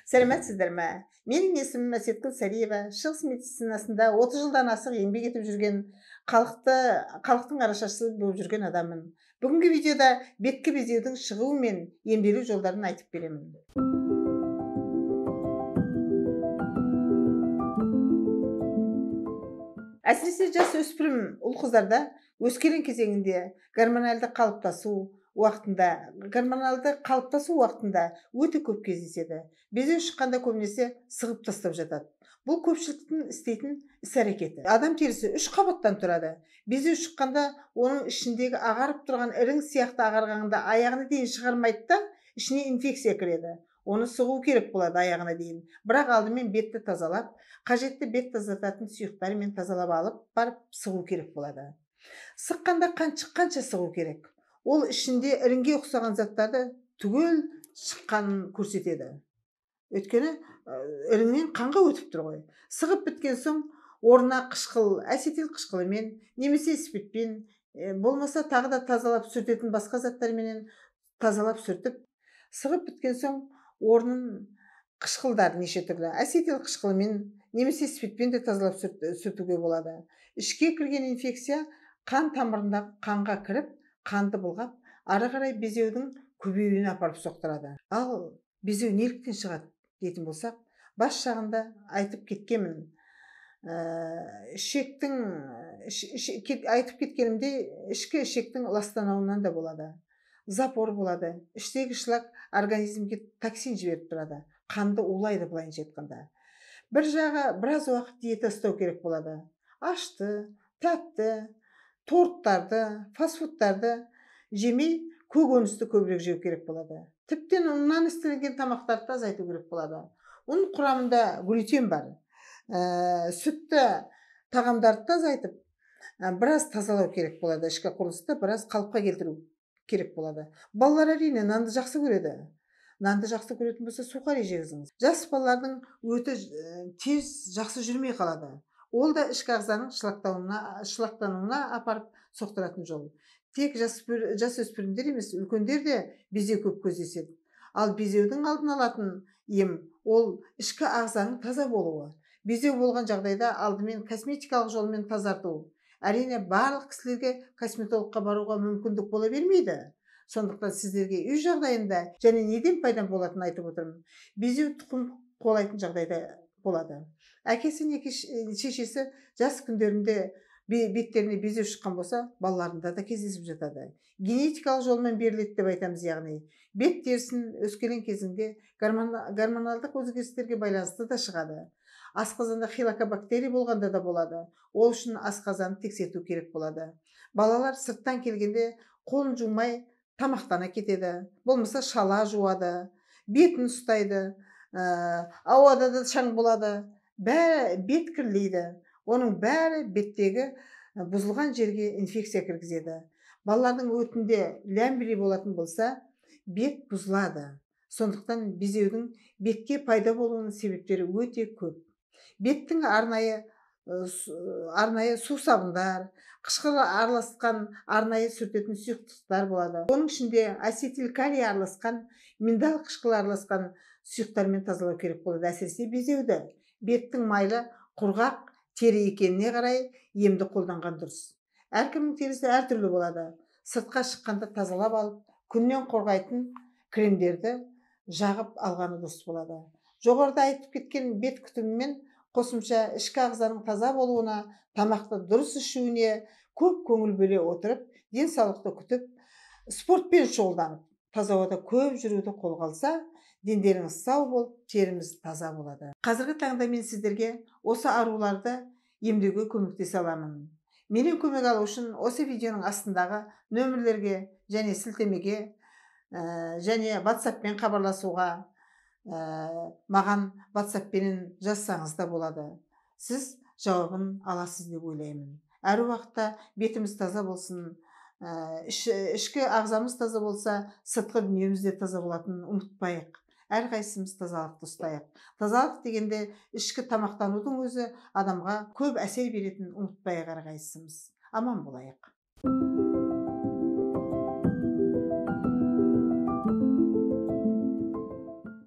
Сәлеметсіздер ме? Менің есімім Әсеткүл Сәриева. Шығыс медицинасында 30 жылдан артық еңбек етіп жүрген, халықтың арашашысы болып жүрген адаммын. Бүгінгі видеода беткі безеудің шығуы мен емделу жолдарын айтып беремін. Әсіресе жас өспірім ұл қыздарда өскелең кезеңінде гормоналды қалыптасу уақытында өте көп кездеседі. Безеу шыққанда көбінесе сығып тастап жатады. Бұл көпшіліктің істейтін іс-әрекеті. Адам терісі 3 қабаттан тұрады. Безеу шыққанда оның ішіндегі ағарып тұрған ірің сияқты ағарғанда аяғына дейін шығармайды да, ішіне инфекция кіреді. Оны сығу керек болады аяғына дейін. Бірақ алдымен бетті тазалап, қажетті бет тазартатын сұйықтармен тазалап алып, барып сығу керек болады. Сыққанда қанша сығу керек? Ол ішінде іріңге ұқсаған заттарды түгел шыққанын көрсетеді. Өйткені іріңнен қанға өтіп тұр ғой. Сығып біткен соң орнына қышқыл, әсетил қышқылымен, немесе спиртпен, болмаса тағы да тазалап сүртетін басқа заттарменен тазалап сүртіп, сығып біткен соң орнын қышқылдар неше түрлі әсетил қышқылымен немесе спиртпен де тазалап сүртуге болады. Ішке кірген инфекция қан тамырындағы қанға кіріп, қанды былғап, ары қарай безеудің көбеюіне апарып соқтырады. Ал безеу неліктен шығады дейтін болсақ, бас жағында айтып кеткенмін. Айтып кеткенімде ішкі ішектің ластануынан да болады. Запор болады. Іштегі шлак организмге токсин жіберіп тұрады. Қанды улайды былайынша айтқанда. Бір жағы біраз уақыт диета ұстау керек болады. Ашты, тәтті, торттарды, фастфудтарды жемей, көкөністі көбірек жеу керек болады. Тіптен ұннан істелген тамақтарды азайту керек болады. Оның құрамында глютен бар. Сүтті тағамдарды азайтып, біраз тазалау керек болады. Ішкі құрылысты біраз қалыпқа келтіру керек болады. Балалар әрине нанды жақсы көреді. Нанды жақсы көретін болса, сухари жегізіңіз. Жас балалардың өті тез жақсы жүрмей қалады. Ол да ішкі ағзаның шылақтануына апарып соқтыратын жол. Тек жас өспірімдер емес, үлкендер де безеу көп кездеседі. Ал безеудің алдын алатын ем ол ішкі ағзаның таза болуы. Безеу болған жағдайда алдымен косметикалық жолмен тазарту. Әрине барлық кісілерге косметологқа баруға мүмкіндік бола бермейді. Сондықтан сіздерге үй жағдайында және неден пайда болатынын айтып отырмын. Безеу тұқым қуалайтын жағдайда болады. Әкесі не шешесі жас күндерінде беттеріне безеу шыққан болса, балаларында да кездесіп жатады. Генетикалық жолмен беріледі деп айтамыз, яғни бет терісін өскелең кезінде гормоналдық өзгерістерге байланысты да шығады. Асқазанда хилокобактерия болғанда да болады. Ол үшін асқазанды тексерту керек болады. Балалар сырттан келгенде қолын жумай тамақтана кетеді, болмаса шала жуады, бетін ұстайды, ауада да шаң болады, бет кірлейді. Оның бәрі беттегі бұзылған жерге инфекция кіргізеді. Балалардың өтінде ләмбірей болатын болса, бет бұзылады. Сондықтан безеудің бетке пайда болуының себептері өте көп. Беттің арнайы су сабындар, қышқыл араласқан арнайы сүртетін сұйықтықтар болады. Оның ішінде асетил калий араласқан, миндал қышқылы араласқан сұйықтармен тазалау керек болады. Әсіресе безеуді. Беттің майлы, құрғақ тері екеніне қарай емді қолданған дұрыс. Әркімнің терісі әртүрлі болады. Сыртқа шыққанда тазалап алып, күннен қорғайтын кремдерді жағып алғаны дұрыс болады. Жоғарыда айтып кеткен бет күтімімен қосымша ішкі ағзаның таза болуына, тамақты дұрыс ішуіне көп көңіл бөле отырып, денсаулықты күтіп, спортпен шұғылданып, таза ауада көп жүруді қолға алса, дендеріңіз сау болып, теріміз таза болады. Қазіргі таңда мен сіздерге осы аруларды емдеуге көмектесе аламын. Менен көмек алу үшін осы видеоның астындағы нөмірлерге және сілтемеге және WhatsApp-пен хабарласуға, маған WhatsApp-пен жазсаңыз да болады. Сіз жауабын аласыз деп ойлаймын. Әр уақытта бетіміз таза болсын, ішкі ағзамыз таза болса, сыртқы дүниеміз де таза болатынын ұмытпайық. Әрқайсымыз тазалықты ұстайық. Тазалық дегенде ішкі тамақтанудың өзі адамға көп әсер беретінін ұмытпайық әрқайсымыз. Аман болайық.